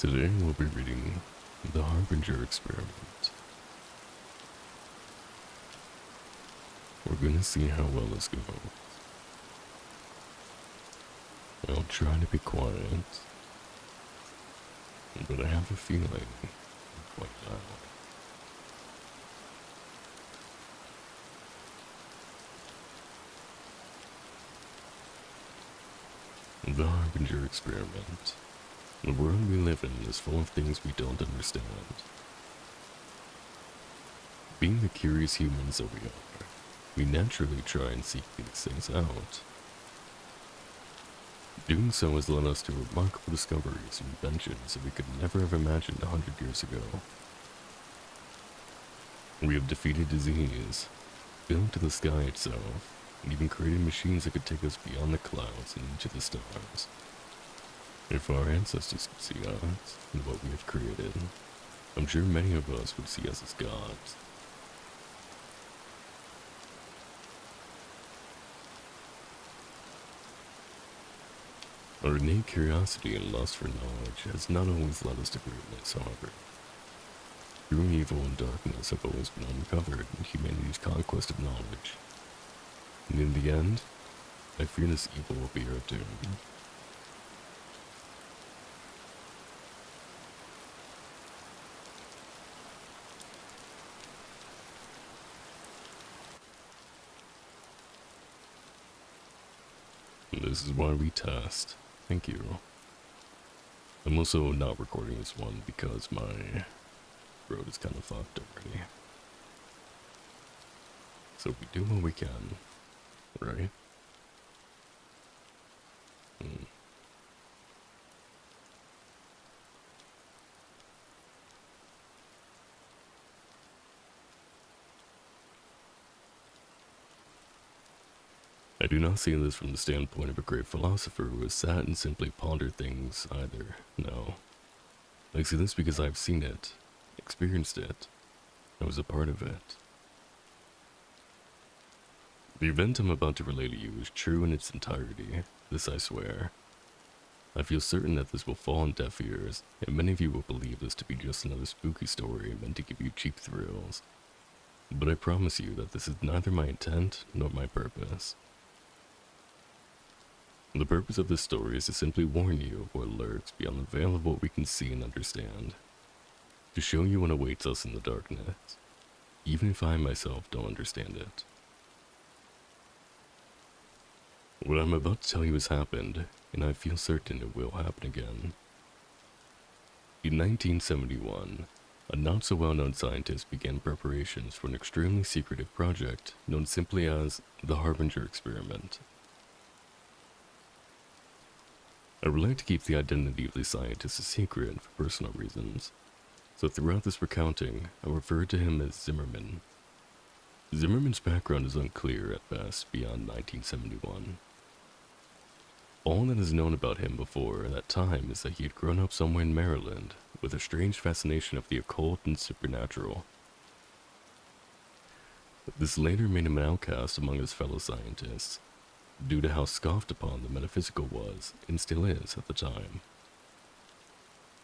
Today we'll be reading The Harbinger Experiment. We're gonna see how well this goes. I'll try to be quiet, but I have a feeling I'm quite loud. The Harbinger Experiment. The world we live in is full of things we don't understand. Being the curious humans that we are, we naturally try and seek these things out. Doing so has led us to remarkable discoveries and inventions that we could never have imagined 100 years ago. We have defeated disease, built the sky itself, and even created machines that could take us beyond the clouds and into the stars. If our ancestors could see us and what we have created, I'm sure many of us would see us as gods. Our innate curiosity and lust for knowledge has not always led us to greatness, however. True evil and darkness have always been uncovered in humanity's conquest of knowledge. And in the end, I fear this evil will be our doom. This is why we test. Thank you. I'm also not recording this one because my throat is kind of fucked already. So we do what we can, right? I do not see this from the standpoint of a great philosopher who has sat and simply pondered things either, no. I see this because I've seen it, experienced it, I was a part of it. The event I'm about to relay to you is true in its entirety, this I swear. I feel certain that this will fall on deaf ears, and many of you will believe this to be just another spooky story meant to give you cheap thrills. But I promise you that this is neither my intent nor my purpose. The purpose of this story is to simply warn you of what lurks beyond the veil of what we can see and understand, to show you what awaits us in the darkness, even if I myself don't understand it. What I'm about to tell you has happened, and I feel certain it will happen again. In 1971, a not-so-well-known scientist began preparations for an extremely secretive project known simply as the Harbinger Experiment. I would like to keep the identity of the scientist a secret for personal reasons, so throughout this recounting, I refer to him as Zimmerman. Zimmerman's background is unclear at best beyond 1971. All that is known about him before that time is that he had grown up somewhere in Maryland with a strange fascination of the occult and supernatural. This later made him an outcast among his fellow scientists, due to how scoffed upon the metaphysical was, and still is at the time.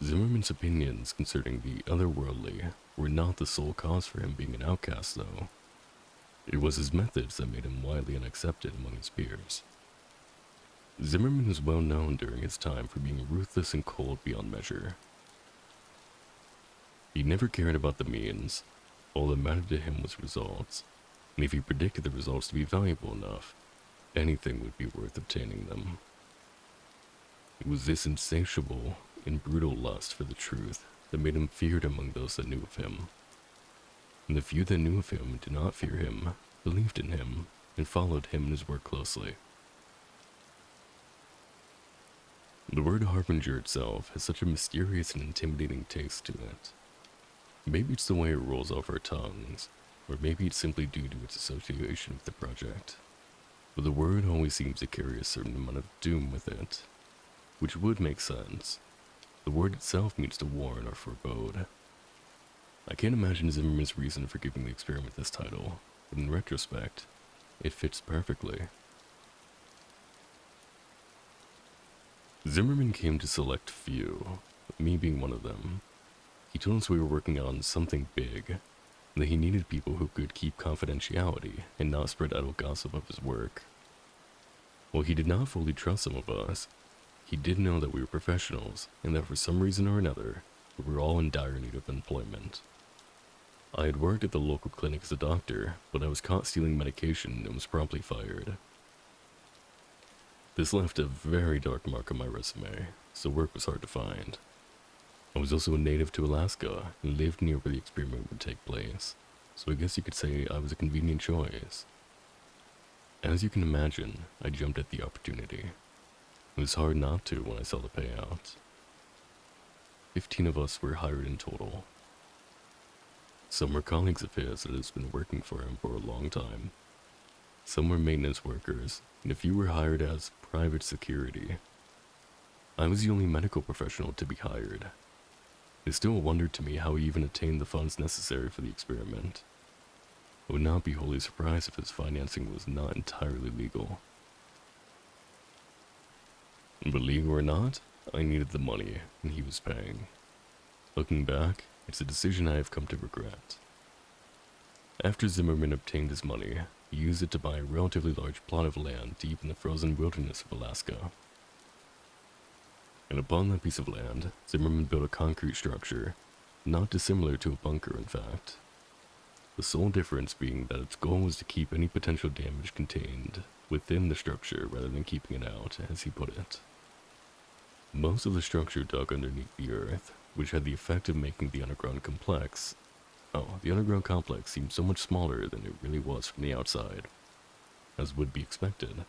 Zimmerman's opinions concerning the otherworldly were not the sole cause for him being an outcast, though. It was his methods that made him widely unaccepted among his peers. Zimmerman was well known during his time for being ruthless and cold beyond measure. He never cared about the means. All that mattered to him was results, and if he predicted the results to be valuable enough, anything would be worth obtaining them. It was this insatiable and brutal lust for the truth that made him feared among those that knew of him. And the few that knew of him did not fear him, believed in him, and followed him and his work closely. The word harbinger itself has such a mysterious and intimidating taste to it. Maybe it's the way it rolls off our tongues, or maybe it's simply due to its association with the project. But the word always seems to carry a certain amount of doom with it, which would make sense. The word itself means to warn or forebode. I can't imagine Zimmerman's reason for giving the experiment this title, but in retrospect, it fits perfectly. Zimmerman came to select few, me being one of them. He told us we were working on something big, and that he needed people who could keep confidentiality and not spread idle gossip of his work. While he did not fully trust some of us, he did know that we were professionals and that for some reason or another, we were all in dire need of employment. I had worked at the local clinic as a doctor, but I was caught stealing medication and was promptly fired. This left a very dark mark on my resume, so work was hard to find. I was also a native to Alaska and lived near where the experiment would take place, so I guess you could say I was a convenient choice. As you can imagine, I jumped at the opportunity. It was hard not to when I saw the payout. 15 of us were hired in total. Some were colleagues of his that had been working for him for a long time. Some were maintenance workers, and a few were hired as private security. I was the only medical professional to be hired. It still a wonder to me how he even attained the funds necessary for the experiment. I would not be wholly surprised if his financing was not entirely legal. But legal or not, I needed the money, and he was paying. Looking back, it's a decision I have come to regret. After Zimmerman obtained his money, he used it to buy a relatively large plot of land deep in the frozen wilderness of Alaska. And upon that piece of land, Zimmerman built a concrete structure, not dissimilar to a bunker in fact. The sole difference being that its goal was to keep any potential damage contained within the structure rather than keeping it out, as he put it. Most of the structure dug underneath the earth, which had the effect of making the underground complex. The underground complex seemed so much smaller than it really was from the outside, as would be expected.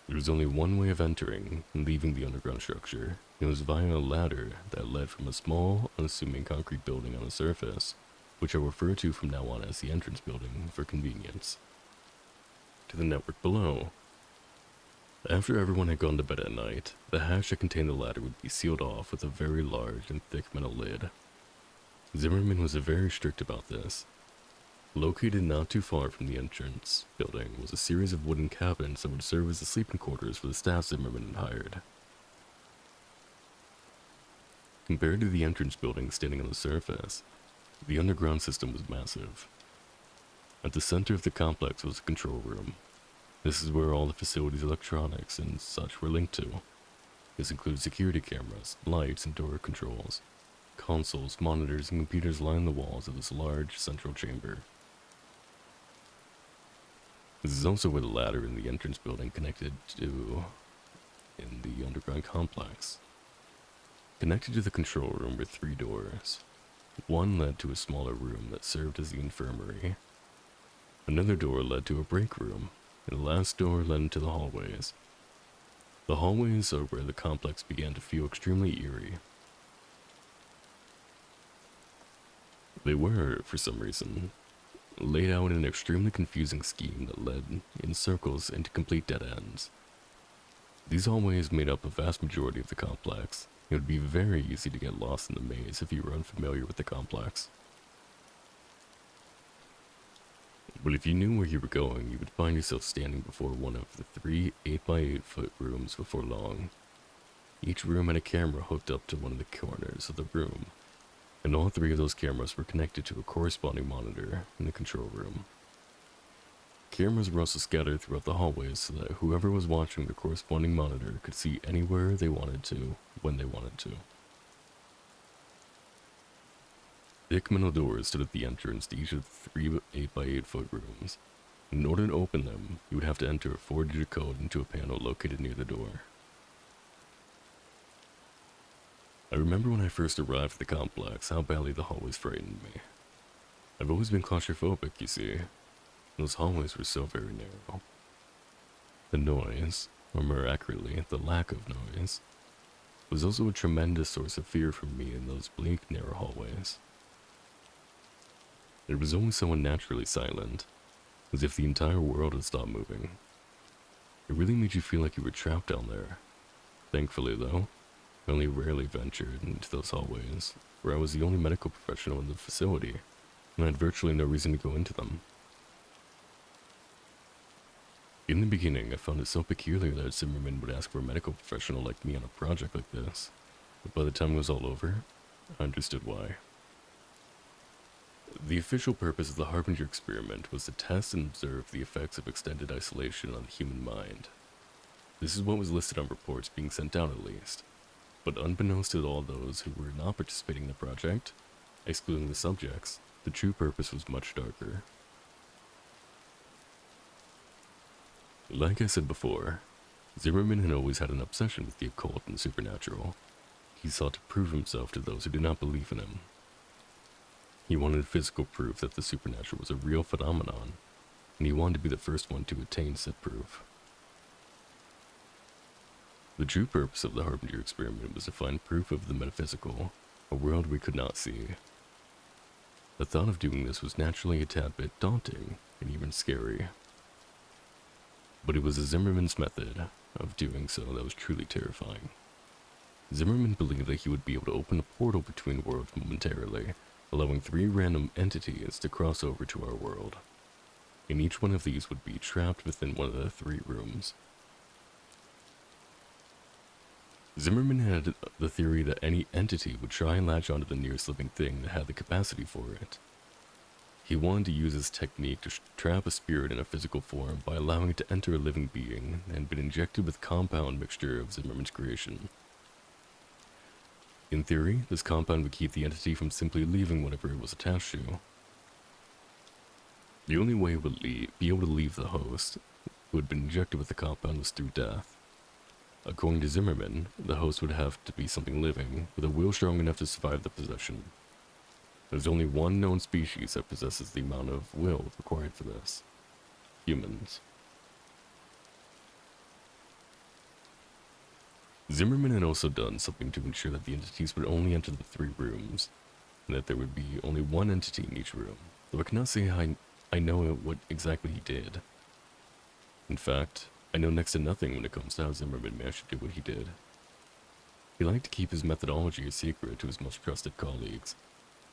There was only one way of entering and leaving the underground structure. It was via a ladder that led from a small, unassuming concrete building on the surface, which I'll refer to from now on as the entrance building for convenience, to the network below. After everyone had gone to bed at night, the hatch that contained the ladder would be sealed off with a very large and thick metal lid. Zimmerman was very strict about this. Located not too far from the entrance building was a series of wooden cabins that would serve as the sleeping quarters for the staff Zimmerman had hired. Compared to the entrance building standing on the surface, the underground system was massive. At the center of the complex was a control room. This is where all the facility's electronics and such were linked to. This includes security cameras, lights, and door controls. Consoles, monitors, and computers line the walls of this large central chamber. This is also where the ladder in the entrance building connected to in the underground complex. Connected to the control room were 3 doors. One led to a smaller room that served as the infirmary. Another door led to a break room, and the last door led into the hallways. The hallways are where the complex began to feel extremely eerie. They were, for some reason, laid out in an extremely confusing scheme that led in circles into complete dead ends. These hallways made up a vast majority of the complex. It would be very easy to get lost in the maze if you were unfamiliar with the complex. But if you knew where you were going, you would find yourself standing before one of the 3 8x8-foot rooms before long. Each room had a camera hooked up to one of the corners of the room, and all 3 of those cameras were connected to a corresponding monitor in the control room. Cameras were also scattered throughout the hallways so that whoever was watching the corresponding monitor could see anywhere they wanted to, when they wanted to. Thick metal doors stood at the entrance to each of the 3 8x8-foot rooms. In order to open them, you would have to enter a 4-digit code into a panel located near the door. I remember when I first arrived at the complex how badly the hallways frightened me. I've always been claustrophobic, you see. Those hallways were so very narrow. The noise, or more accurately, the lack of noise, was also a tremendous source of fear for me in those bleak, narrow hallways. It was always so unnaturally silent, as if the entire world had stopped moving. It really made you feel like you were trapped down there. Thankfully, though, I only rarely ventured into those hallways, where I was the only medical professional in the facility, and I had virtually no reason to go into them. In the beginning, I found it so peculiar that Zimmerman would ask for a medical professional like me on a project like this. but by the time it was all over, I understood why. The official purpose of the Harbinger experiment was to test and observe the effects of extended isolation on the human mind. This is what was listed on reports being sent out at least, but unbeknownst to all those who were not participating in the project, excluding the subjects, the true purpose was much darker. Like I said before, Zimmerman had always had an obsession with the occult and supernatural. He sought to prove himself to those who did not believe in him. He wanted physical proof that the supernatural was a real phenomenon, and he wanted to be the first one to attain said proof. The true purpose of the Harbinger experiment was to find proof of the metaphysical, a world we could not see. The thought of doing this was naturally a tad bit daunting and even scary. But it was Zimmerman's method of doing so that was truly terrifying. Zimmerman believed that he would be able to open a portal between worlds momentarily, allowing 3 random entities to cross over to our world. And each one of these would be trapped within one of the 3 rooms. Zimmerman had the theory that any entity would try and latch onto the nearest living thing that had the capacity for it. He wanted to use this technique to trap a spirit in a physical form by allowing it to enter a living being and been injected with compound mixture of Zimmerman's creation. In theory, this compound would keep the entity from simply leaving whatever it was attached to. The only way it would be able to leave the host, who had been injected with the compound, was through death. According to Zimmerman, the host would have to be something living, with a will strong enough to survive the possession. There's only one known species that possesses the amount of will required for this: humans. Zimmerman had also done something to ensure that the entities would only enter the 3 rooms, and that there would be only one entity in each room, though I cannot say I know what exactly he did. In fact, I know next to nothing when it comes to how Zimmerman managed to do what he did. He liked to keep his methodology a secret to his most trusted colleagues,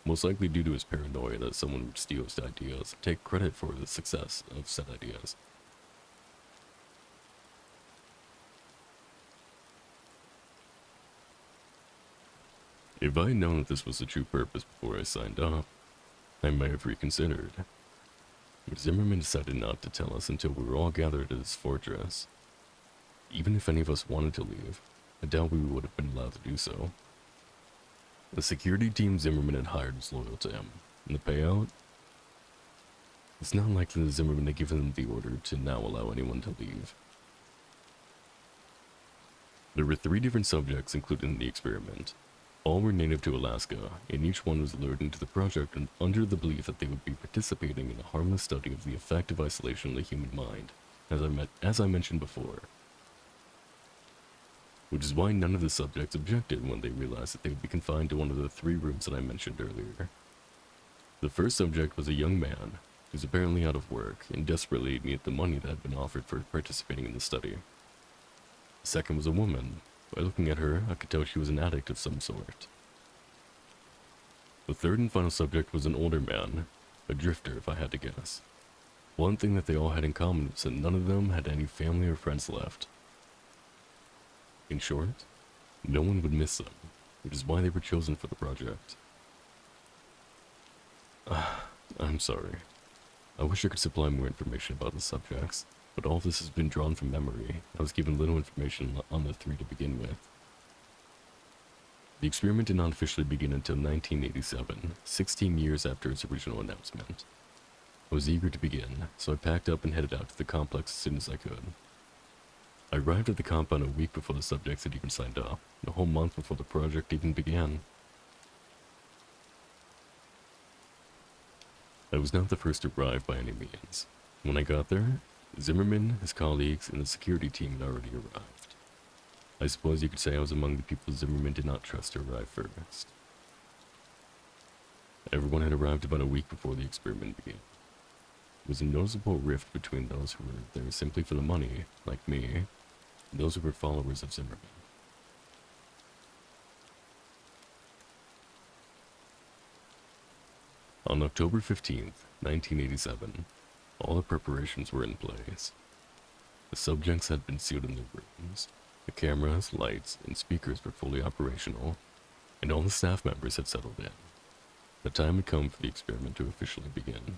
most likely due to his paranoia that someone would steal his ideas and take credit for the success of said ideas. If I had known that this was the true purpose before I signed up, I might have reconsidered. But Zimmerman decided not to tell us until we were all gathered at his fortress. Even if any of us wanted to leave, I doubt we would have been allowed to do so. The security team Zimmerman had hired was loyal to him, and the payout? It's not likely that Zimmerman had given them the order to now allow anyone to leave. There were 3 different subjects included in the experiment. All were native to Alaska, and each one was lured into the project under the belief that they would be participating in a harmless study of the effect of isolation on the human mind, as I mentioned before. Which is why none of the subjects objected when they realized that they would be confined to one of the 3 rooms that I mentioned earlier. The first subject was a young man who was apparently out of work and desperately needed the money that had been offered for participating in the study. The second was a woman. By looking at her, I could tell she was an addict of some sort. The third and final subject was an older man, a drifter if I had to guess. One thing that they all had in common was that none of them had any family or friends left. In short, no one would miss them, which is why they were chosen for the project. I'm sorry. I wish I could supply more information about the subjects, but all this has been drawn from memory. I was given little information on the 3 to begin with. The experiment did not officially begin until 1987, 16 years after its original announcement. I was eager to begin, so I packed up and headed out to the complex as soon as I could. I arrived at the compound a week before the subjects had even signed up, and a whole month before the project even began. I was not the first to arrive by any means. When I got there, Zimmerman, his colleagues, and the security team had already arrived. I suppose you could say I was among the people Zimmerman did not trust to arrive first. Everyone had arrived about a week before the experiment began. There was a noticeable rift between those who were there simply for the money, like me, and those who were followers of Zimmerman. On October 15th, 1987, all the preparations were in place. The subjects had been sealed in their rooms, The cameras, lights, and speakers were fully operational, and all the staff members had settled in. The time had come for the experiment to officially begin.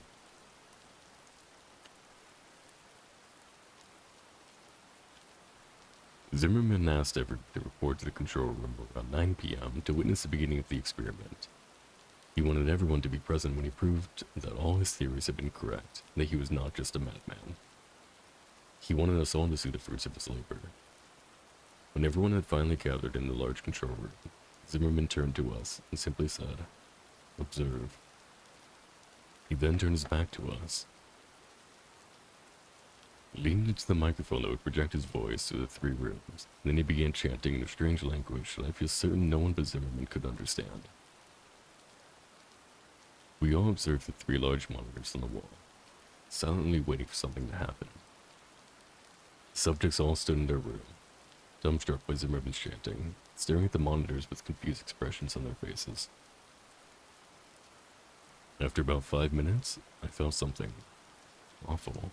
Zimmerman asked everyone to report to the control room around 9 p.m. to witness the beginning of the experiment. He wanted everyone to be present when he proved that all his theories had been correct, and that he was not just a madman. He wanted us all to see the fruits of his labor. When everyone had finally gathered in the large control room, Zimmerman turned to us and simply said, "Observe." He then turned his back to us. Leaning into the microphone that would project his voice through the 3 rooms, and then he began chanting in a strange language that I feel certain no one but Zimmerman could understand. We all observed the 3 large monitors on the wall, silently waiting for something to happen. The subjects all stood in their room, dumbstruck by Zimmerman's chanting, staring at the monitors with confused expressions on their faces. After about 5 minutes, I felt something awful.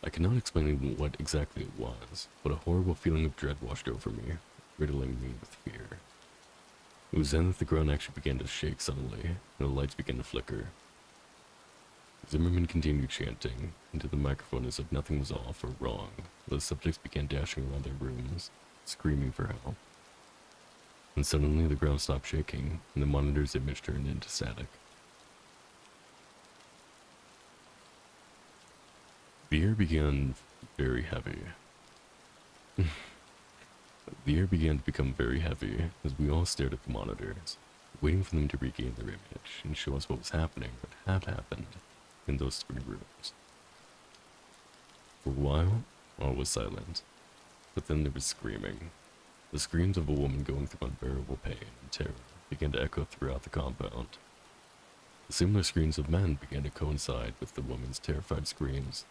I cannot explain what exactly it was, but a horrible feeling of dread washed over me, riddling me with fear. It was then that the ground actually began to shake suddenly, and the lights began to flicker. Zimmerman continued chanting into the microphone as if nothing was off or wrong, while the subjects began dashing around their rooms, screaming for help. And suddenly the ground stopped shaking, and the monitor's image turned into static. The air began very heavy. The air began to become very heavy as we all stared at the monitors, waiting for them to regain their image and show us what was happening, what had happened in those 3 rooms. For a while, all was silent, but then there was screaming. The screams of a woman going through unbearable pain and terror began to echo throughout the compound. The similar screams of men began to coincide with the woman's terrified screams,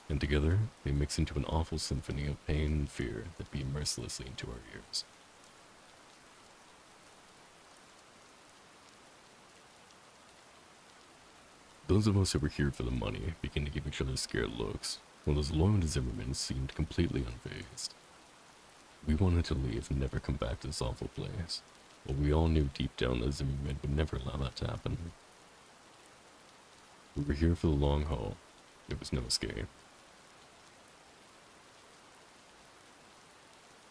and together they mixed into an awful symphony of pain and fear that beat mercilessly into our ears. Those of us who were here for the money began to give each other scared looks, while those loyal to Zimmerman seemed completely unfazed. We wanted to leave and never come back to this awful place, but we all knew deep down that Zimmerman would never allow that to happen. We were here for the long haul. There was no escape.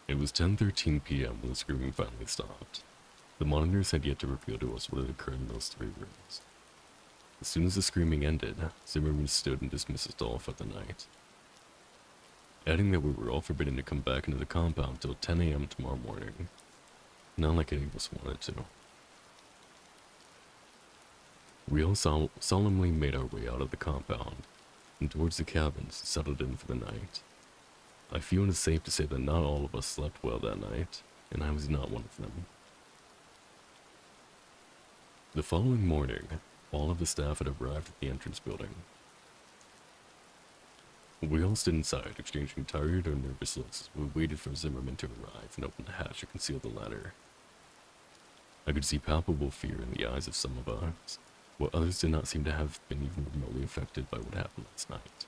It was 10:13 p.m. when the screaming finally stopped. The monitors had yet to reveal to us what had occurred in those 3 rooms. As soon as the screaming ended, Zimmerman stood and dismissed us all for the night, adding that we were all forbidden to come back into the compound till 10 a.m. tomorrow morning. Not like any of us wanted to. We all solemnly made our way out of the compound and towards the cabins and settled in for the night. I feel it is safe to say that not all of us slept well that night, and I was not one of them. The following morning, all of the staff had arrived at the entrance building. We all stood inside, exchanging tired or nervous looks as we waited for Zimmerman to arrive and open the hatch to conceal the ladder. I could see palpable fear in the eyes of some of us, while others did not seem to have been even remotely affected by what happened last night.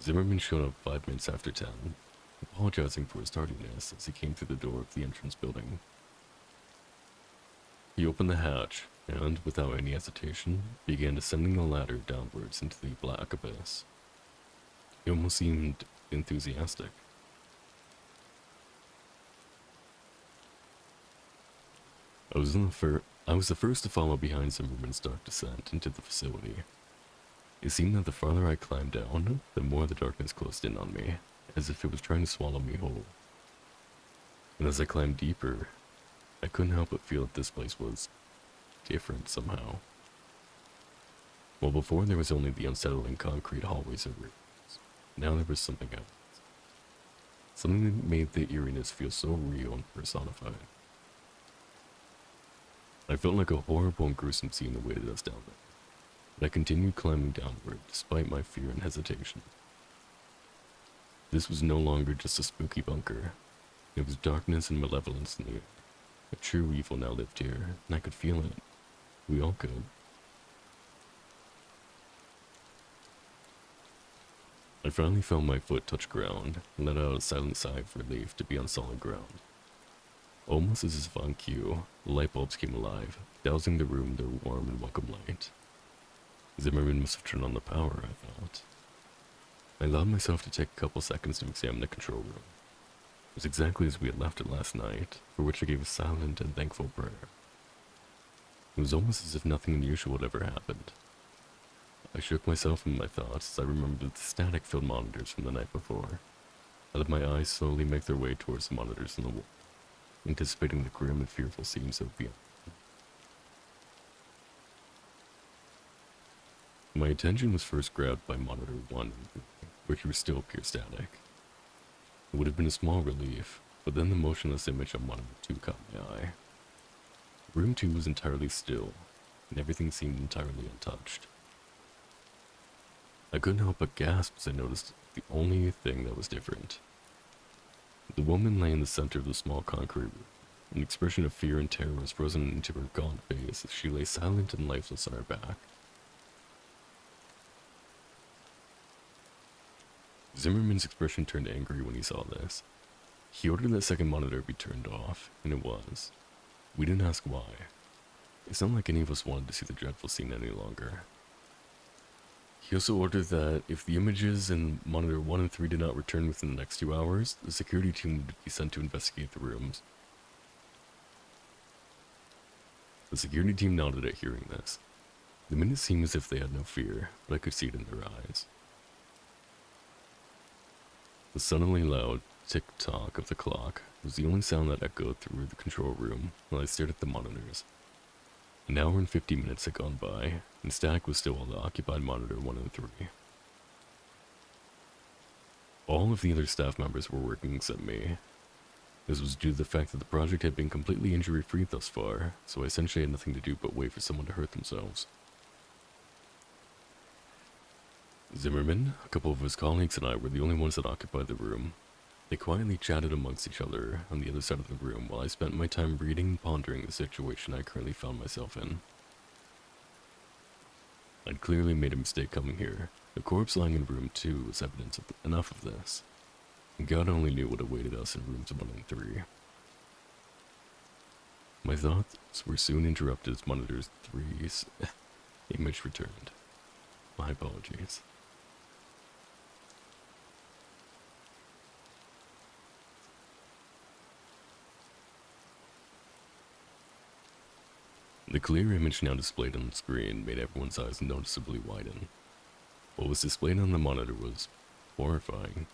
Zimmerman showed up 5 minutes after 10, apologizing for his tardiness as he came through the door of the entrance building. He opened the hatch and, without any hesitation, began descending the ladder downwards into the black abyss. He almost seemed enthusiastic. I was the first to follow behind Zimmerman's dark descent into the facility. It seemed that the farther I climbed down, the more the darkness closed in on me, as if it was trying to swallow me whole. And as I climbed deeper, I couldn't help but feel that this place was different somehow. While before there was only the unsettling concrete hallways and rooms, now there was something else. Something that made the eeriness feel so real and personified. I felt like a horrible and gruesome scene awaited us down there, but I continued climbing downward despite my fear and hesitation. This was no longer just a spooky bunker. It was darkness and malevolence in the air. A true evil now lived here, and I could feel it. We all could. I finally felt my foot touch ground and let out a silent sigh of relief to be on solid ground. Almost as if on cue, the light bulbs came alive, dousing the room in their warm and welcome light. Zimmerman must have turned on the power, I thought. I allowed myself to take a couple seconds to examine the control room. It was exactly as we had left it last night, for which I gave a silent and thankful prayer. It was almost as if nothing unusual had ever happened. I shook myself from my thoughts as I remembered the static-filled monitors from the night before. I let my eyes slowly make their way towards the monitors on the wall, anticipating the grim and fearful scenes that would be on. My attention was first grabbed by monitor 1, which was still pure static. It would have been a small relief, but then the motionless image on monitor 2 caught my eye. Room 2 was entirely still, and everything seemed entirely untouched. I couldn't help but gasp as I noticed the only thing that was different. The woman lay in the center of the small concrete room. An expression of fear and terror was frozen into her gaunt face as she lay silent and lifeless on her back. Zimmerman's expression turned angry when he saw this. He ordered that second monitor be turned off, and it was. We didn't ask why. It's not like any of us wanted to see the dreadful scene any longer. He also ordered that if the images in monitor 1 and 3 did not return within the next 2 hours, the security team would be sent to investigate the rooms. The security team nodded at hearing this. The minutes seemed as if they had no fear, but I could see it in their eyes. The suddenly loud tick-tock of the clock was the only sound that echoed through the control room while I stared at the monitors. An hour and 50 minutes had gone by, and static was still on the occupied monitor 1 and 3. All of the other staff members were working except me. This was due to the fact that the project had been completely injury-free thus far, so I essentially had nothing to do but wait for someone to hurt themselves. Zimmerman, a couple of his colleagues, and I were the only ones that occupied the room. They quietly chatted amongst each other on the other side of the room while I spent my time reading and pondering the situation I currently found myself in. I'd clearly made a mistake coming here. The corpse lying in room 2 was evidence of enough of this. And God only knew what awaited us in rooms 1 and 3. My thoughts were soon interrupted as monitor 3's image returned. My apologies. The clear image now displayed on the screen made everyone's eyes noticeably widen. What was displayed on the monitor was horrifying.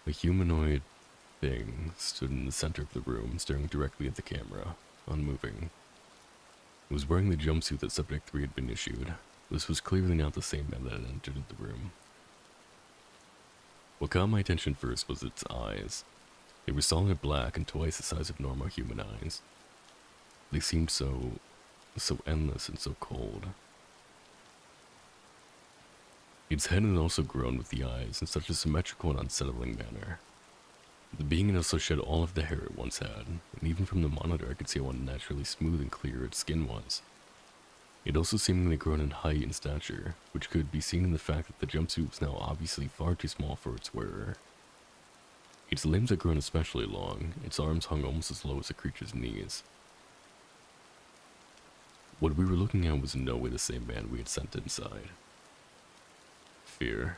A humanoid thing stood in the center of the room, staring directly at the camera, unmoving. It was wearing the jumpsuit that Subject 3 had been issued. This was clearly not the same man that had entered the room. What caught my attention first was its eyes. They were solid black and twice the size of normal human eyes. They seemed so endless and so cold. Its head had also grown with the eyes in such a symmetrical and unsettling manner. The being had also shed all of the hair it once had, and even from the monitor I could see how unnaturally smooth and clear its skin was. It also seemingly grown in height and stature, which could be seen in the fact that the jumpsuit was now obviously far too small for its wearer. Its limbs had grown especially long, its arms hung almost as low as the creature's knees. What we were looking at was in no way the same man we had sent inside. Fear.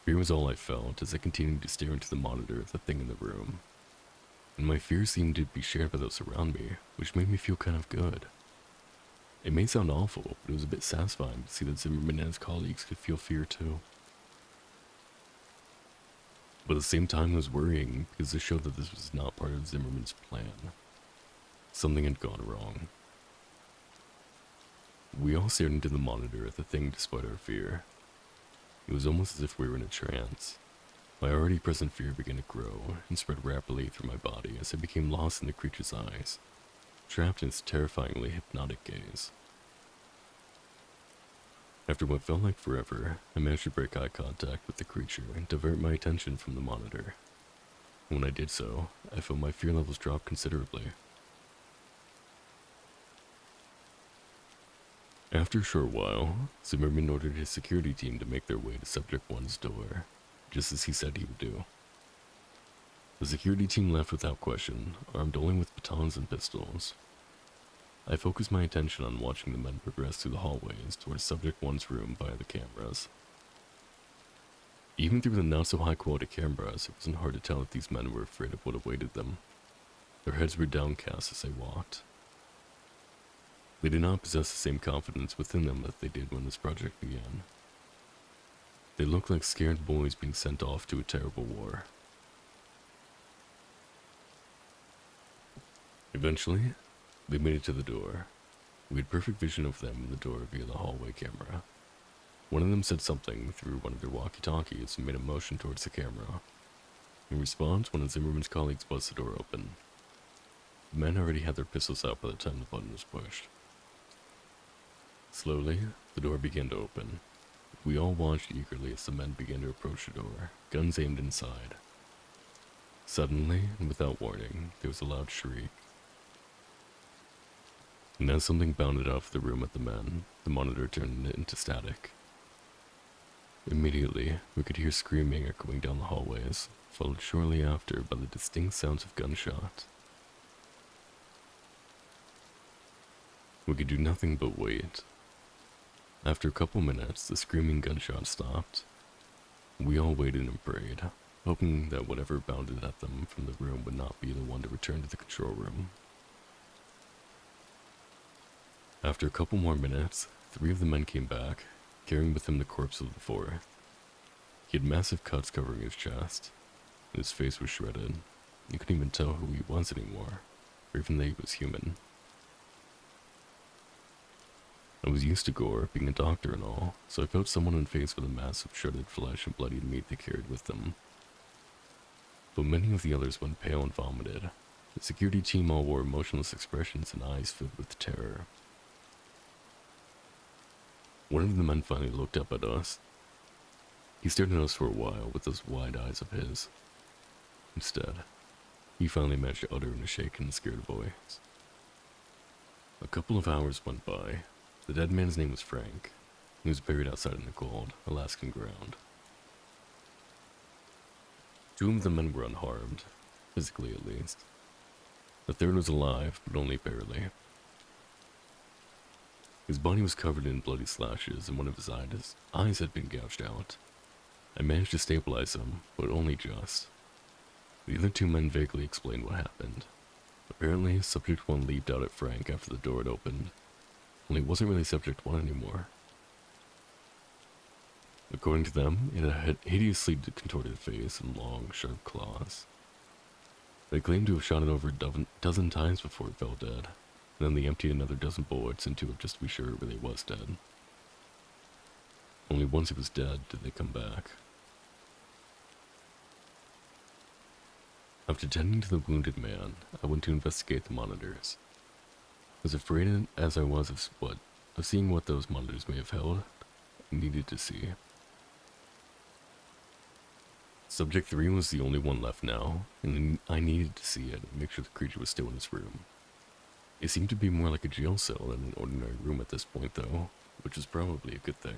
Fear was all I felt as I continued to stare into the monitor of the thing in the room. And my fear seemed to be shared by those around me, which made me feel kind of good. It may sound awful, but it was a bit satisfying to see that Zimmerman and his colleagues could feel fear too. But at the same time it was worrying because it showed that this was not part of Zimmerman's plan. Something had gone wrong. We all stared into the monitor at the thing despite our fear. It was almost as if we were in a trance. My already present fear began to grow and spread rapidly through my body as I became lost in the creature's eyes, trapped in its terrifyingly hypnotic gaze. After what felt like forever, I managed to break eye contact with the creature and divert my attention from the monitor. When I did so, I felt my fear levels drop considerably. After a short while, Zimmerman ordered his security team to make their way to Subject 1's door, just as he said he would do. The security team left without question, armed only with batons and pistols. I focused my attention on watching the men progress through the hallways towards Subject 1's room via the cameras. Even through the not-so-high-quality cameras, it wasn't hard to tell that these men were afraid of what awaited them. Their heads were downcast as they walked. They did not possess the same confidence within them that they did when this project began. They looked like scared boys being sent off to a terrible war. Eventually, they made it to the door. We had perfect vision of them in the door via the hallway camera. One of them said something through one of their walkie-talkies and made a motion towards the camera. In response, one of Zimmerman's colleagues buzzed the door open. The men already had their pistols out by the time the button was pushed. Slowly, the door began to open. We all watched eagerly as the men began to approach the door, guns aimed inside. Suddenly, and without warning, there was a loud shriek. And as something bounded out of the room at the men, the monitor turned into static. Immediately, we could hear screaming echoing down the hallways, followed shortly after by the distinct sounds of gunshots. We could do nothing but wait. After a couple minutes, the screaming gunshots stopped. We all waited and prayed, hoping that whatever bounded at them from the room would not be the one to return to the control room. After a couple more minutes, 3 of the men came back, carrying with him the corpse of the 4th. He had massive cuts covering his chest, and his face was shredded. You couldn't even tell who he was anymore, or even that he was human. I was used to gore, being a doctor and all, so I felt someone unfazed with a mass of shredded flesh and bloodied meat they carried with them. But many of the others went pale and vomited. The security team all wore emotionless expressions and eyes filled with terror. One of the men finally looked up at us. He stared at us for a while with those wide eyes of his. Instead, he finally managed to utter in a shaken and scared voice. A couple of hours went by. The dead man's name was Frank. He was buried outside in the cold, Alaskan ground. 2 of the men were unharmed, physically at least. The 3rd was alive, but only barely. His body was covered in bloody slashes, and one of his eyes had been gouged out. I managed to stabilize him, but only just. The other 2 men vaguely explained what happened. Apparently, Subject 1 leaped out at Frank after the door had opened. Only it wasn't really Subject 1 anymore. According to them, it had a hideously contorted face and long, sharp claws. They claimed to have shot it over a dozen times before it fell dead, and then they emptied another dozen bullets into it just to be sure it really was dead. Only once it was dead did they come back. After tending to the wounded man, I went to investigate the monitors. As afraid as I was of seeing what those monitors may have held, I needed to see. Subject 3 was the only one left now, and I needed to see it and make sure the creature was still in his room. It seemed to be more like a jail cell than an ordinary room at this point though, which is probably a good thing.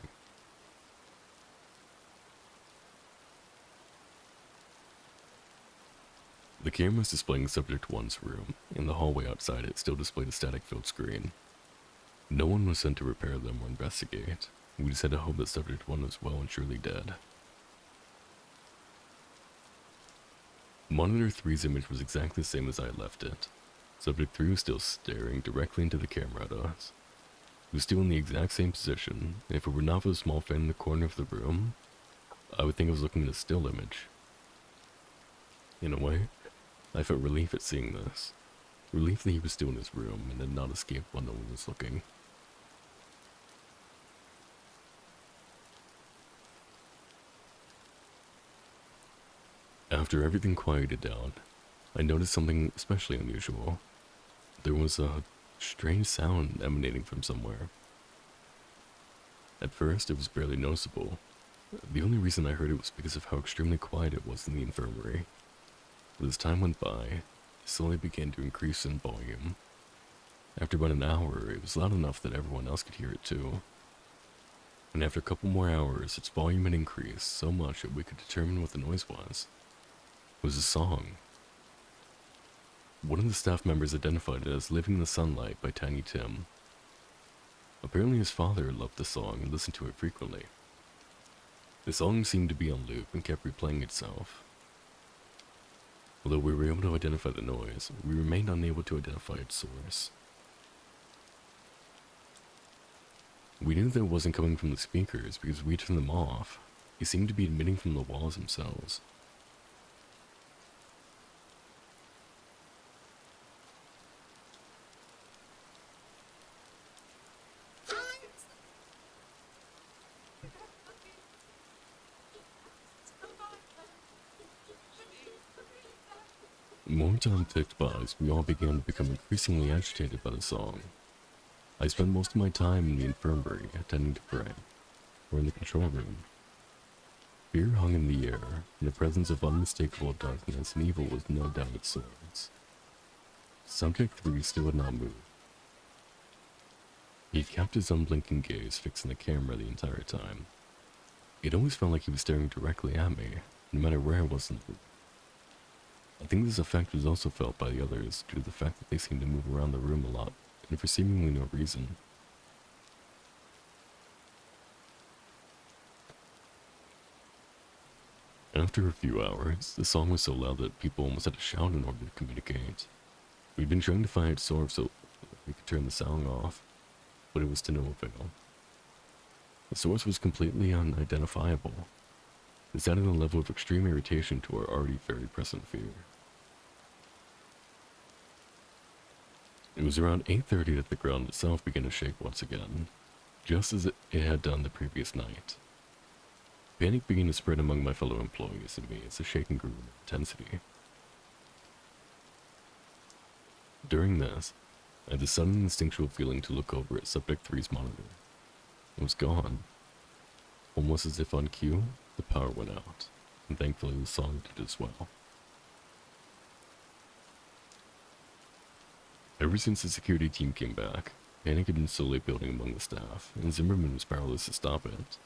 The cameras displaying Subject 1's room, and the hallway outside it still displayed a static-filled screen. No one was sent to repair them or investigate. We just had to hope that Subject 1 was well and surely dead. Monitor 3's image was exactly the same as I had left it. Subject 3 was still staring directly into the camera at us. He was still in the exact same position, and if it were not for the small fan in the corner of the room, I would think I was looking at a still image. In a way, I felt relief at seeing this. Relief that he was still in his room and had not escaped while no one was looking. After everything quieted down, I noticed something especially unusual. There was a strange sound emanating from somewhere. At first, it was barely noticeable. The only reason I heard it was because of how extremely quiet it was in the infirmary. But as time went by, it slowly began to increase in volume. After about an hour, it was loud enough that everyone else could hear it too. And after a couple more hours, its volume had increased so much that we could determine what the noise was. It was a song. One of the staff members identified it as Living in the Sunlight by Tiny Tim. Apparently his father loved the song and listened to it frequently. The song seemed to be on loop and kept replaying itself. Although we were able to identify the noise, we remained unable to identify its source. We knew that it wasn't coming from the speakers because we turned them off. It seemed to be emitting from the walls themselves. More time ticked by as we all began to become increasingly agitated by the song. I spent most of my time in the infirmary attending to Frank, or in the control room. Fear hung in the air, and the presence of unmistakable darkness and evil was no doubt its source. Subject 3 still had not moved. He kept his unblinking gaze fixed on the camera the entire time. It always felt like he was staring directly at me, no matter where I was in the room. I think this effect was also felt by the others due to the fact that they seemed to move around the room a lot, and for seemingly no reason. After a few hours, the song was so loud that people almost had to shout in order to communicate. We'd been trying to find its source so we could turn the sound off, but it was to no avail. The source was completely unidentifiable. This added a level of extreme irritation to our already very present fear. It was around 8:30 that the ground itself began to shake once again, just as it had done the previous night. Panic began to spread among my fellow employees and me as the shaking grew in intensity. During this, I had the sudden instinctual feeling to look over at Subject 3's monitor. It was gone. Almost as if on cue, the power went out, and thankfully the song did as well. Ever since the security team came back, panic had been slowly building among the staff, and Zimmerman was powerless to stop it.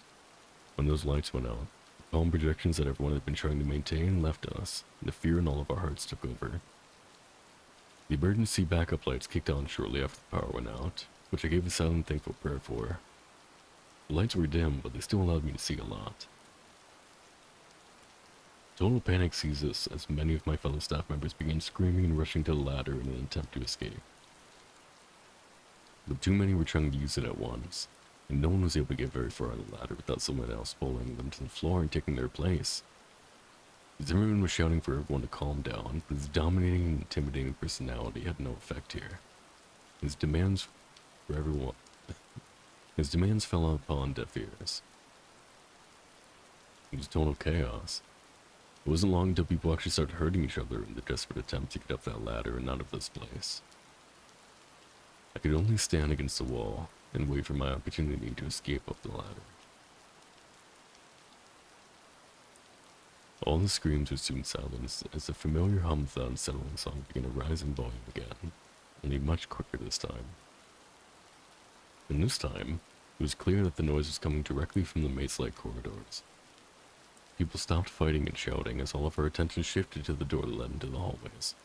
When those lights went out, the calm projections that everyone had been trying to maintain left us, and the fear in all of our hearts took over. The emergency backup lights kicked on shortly after the power went out, which I gave a silent thankful prayer for. The lights were dim, but they still allowed me to see a lot. Total panic seized us as many of my fellow staff members began screaming and rushing to the ladder in an attempt to escape. But too many were trying to use it at once, and no one was able to get very far on the ladder without someone else pulling them to the floor and taking their place. Zimmerman was shouting for everyone to calm down, but his dominating and intimidating personality had no effect here. His demands for everyone... His demands fell upon deaf ears. It was total chaos. It wasn't long until people actually started hurting each other in the desperate attempt to get up that ladder and out of this place. I could only stand against the wall and wait for my opportunity to escape up the ladder. All the screams were soon silenced as the familiar hum of the unsettling song began to rise in volume again, only much quicker this time. And this time, it was clear that the noise was coming directly from the maze-like corridors. People stopped fighting and shouting as all of our attention shifted to the door that led into the hallways.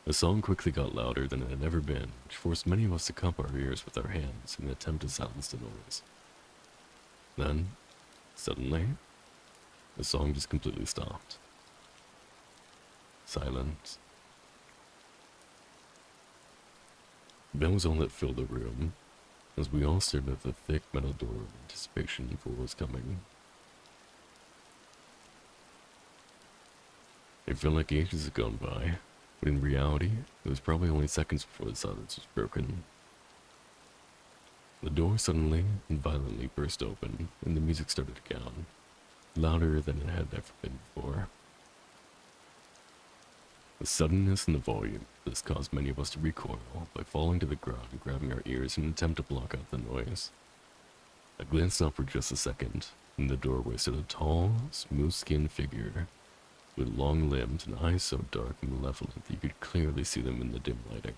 The song quickly got louder than it had ever been, which forced many of us to cup our ears with our hands in an attempt to silence the noise. Then, suddenly, the song just completely stopped. Silence. That was all that filled the room, as we all stared at the thick metal door in anticipation for what was coming. It felt like ages had gone by, but in reality, it was probably only seconds before the silence was broken. The door suddenly and violently burst open, and the music started again, louder than it had ever been before. The suddenness and the volume of this caused many of us to recoil by falling to the ground and grabbing our ears in an attempt to block out the noise. I glanced up for just a second. In the doorway stood a tall, smooth-skinned figure. with long limbs and eyes so dark and malevolent that you could clearly see them in the dim lighting.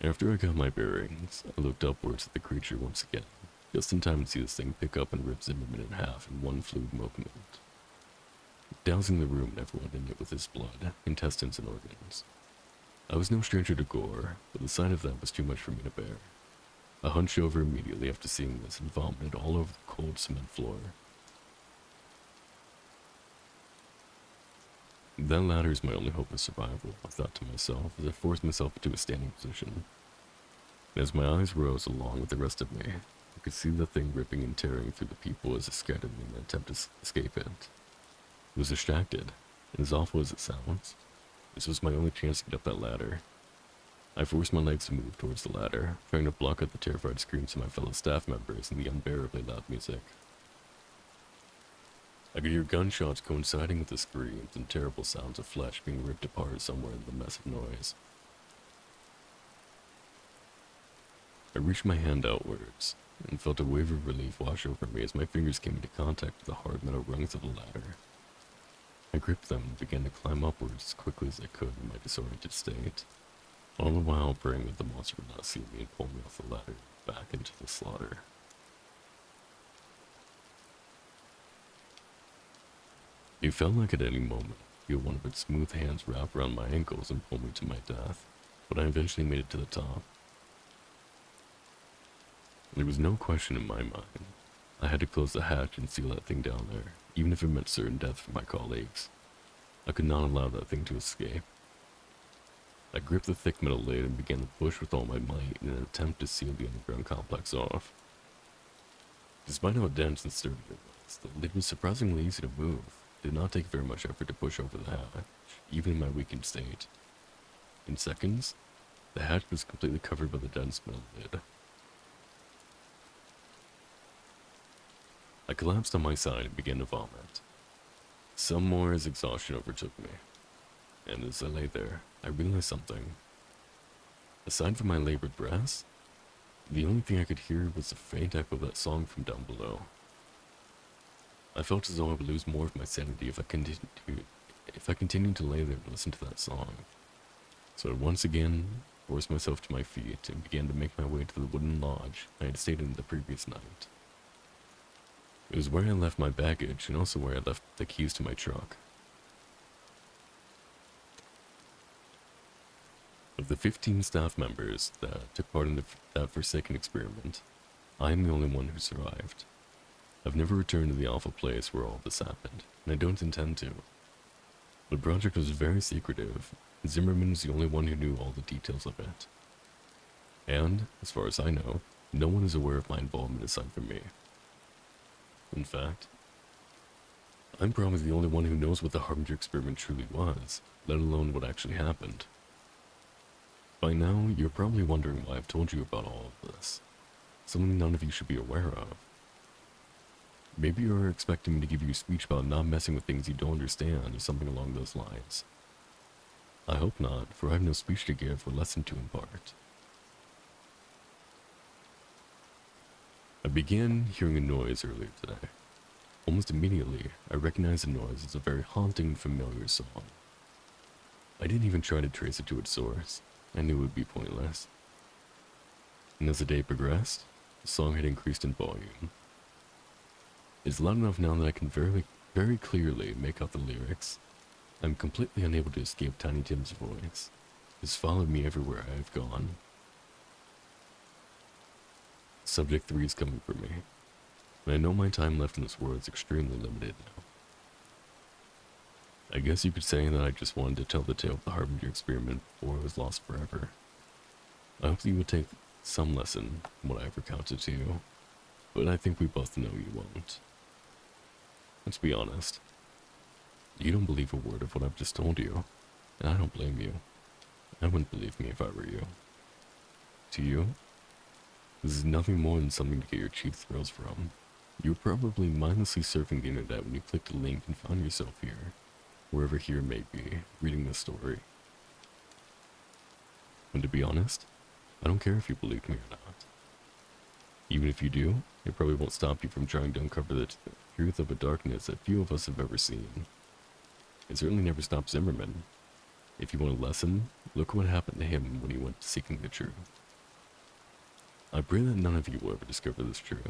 After I got my bearings, I looked upwards at the creature once again, just in time to see this thing pick up and rip Zimmerman in half in one fluid movement, dousing the room and everyone in it with his blood, intestines, and organs. I was no stranger to gore, but the sight of that was too much for me to bear. I hunched over immediately after seeing this and vomited all over the cold cement floor. That ladder is my only hope of survival, I thought to myself as I forced myself into a standing position. And as my eyes rose along with the rest of me, I could see the thing ripping and tearing through the people as it scattered in an attempt to escape it. It was distracted, and as awful as it sounds, this was my only chance to get up that ladder. I forced my legs to move towards the ladder, trying to block out the terrified screams of my fellow staff members and the unbearably loud music. I could hear gunshots coinciding with the screams and terrible sounds of flesh being ripped apart somewhere in the mess of noise. I reached my hand outwards and felt a wave of relief wash over me as my fingers came into contact with the hard metal rungs of the ladder. I gripped them and began to climb upwards as quickly as I could in my disoriented state, all the while praying that the monster would not see me and pull me off the ladder back into the slaughter. It felt like at any moment, feel one of its smooth hands wrap around my ankles and pull me to my death, but I eventually made it to the top. There was no question in my mind. I had to close the hatch and seal that thing down there, even if it meant certain death for my colleagues. I could not allow that thing to escape. I gripped the thick metal lid and began to push with all my might in an attempt to seal the underground complex off. Despite how dense and sturdy it was, the lid was surprisingly easy to move. It did not take very much effort to push over the hatch, even in my weakened state. In seconds, the hatch was completely covered by the dense metal lid. I collapsed on my side and began to vomit. Some more as exhaustion overtook me, and as I lay there, I realized something. Aside from my labored breaths, the only thing I could hear was the faint echo of that song from down below. I felt as though I would lose more of my sanity if I continued to lay there and listen to that song. So I once again forced myself to my feet and began to make my way to the wooden lodge I had stayed in the previous night. It was where I left my baggage and also where I left the keys to my truck. Of the 15 staff members that took part in that Forsaken experiment, I am the only one who survived. I've never returned to the awful place where all this happened, and I don't intend to. The project was very secretive, and Zimmerman was the only one who knew all the details of it. And, as far as I know, no one is aware of my involvement aside from me. In fact, I'm probably the only one who knows what the Harbinger experiment truly was, let alone what actually happened. By now, you're probably wondering why I've told you about all of this. Something none of you should be aware of. Maybe you're expecting me to give you a speech about not messing with things you don't understand or something along those lines. I hope not, for I have no speech to give or lesson to impart. I began hearing a noise earlier today. Almost immediately, I recognized the noise as a very haunting and familiar song. I didn't even try to trace it to its source. I knew it would be pointless. And as the day progressed, the song had increased in volume. It's loud enough now that I can very clearly make out the lyrics. I'm completely unable to escape Tiny Tim's voice. It's followed me everywhere I have gone. Subject 3 is coming for me, and I know my time left in this world is extremely limited now. I guess you could say that I just wanted to tell the tale of the Harbinger experiment before it was lost forever. I hope that you would take some lesson from what I have recounted to you, but I think we both know you won't. Let's be honest. You don't believe a word of what I've just told you, and I don't blame you. I wouldn't believe me if I were you. To you, this is nothing more than something to get your cheap thrills from. You were probably mindlessly surfing the internet when you clicked a link and found yourself here, wherever here may be, reading this story. And to be honest, I don't care if you believe me or not. Even if you do, It probably won't stop you from trying to uncover the truth of a darkness that few of us have ever seen. It certainly never stopped Zimmerman. If you want a lesson, look what happened to him when he went seeking the truth. I pray that none of you will ever discover this truth.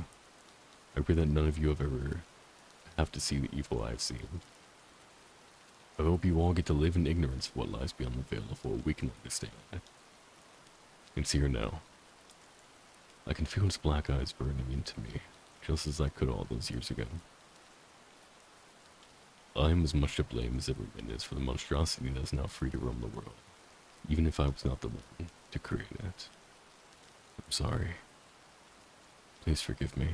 I pray that none of you have to see the evil I've seen. I hope you all get to live in ignorance of what lies beyond the veil of what we can understand. It's here now. I can feel its black eyes burning into me, just as I could all those years ago. I am as much to blame as everyone is for the monstrosity that is now free to roam the world, even if I was not the one to create it. I'm sorry. Please forgive me.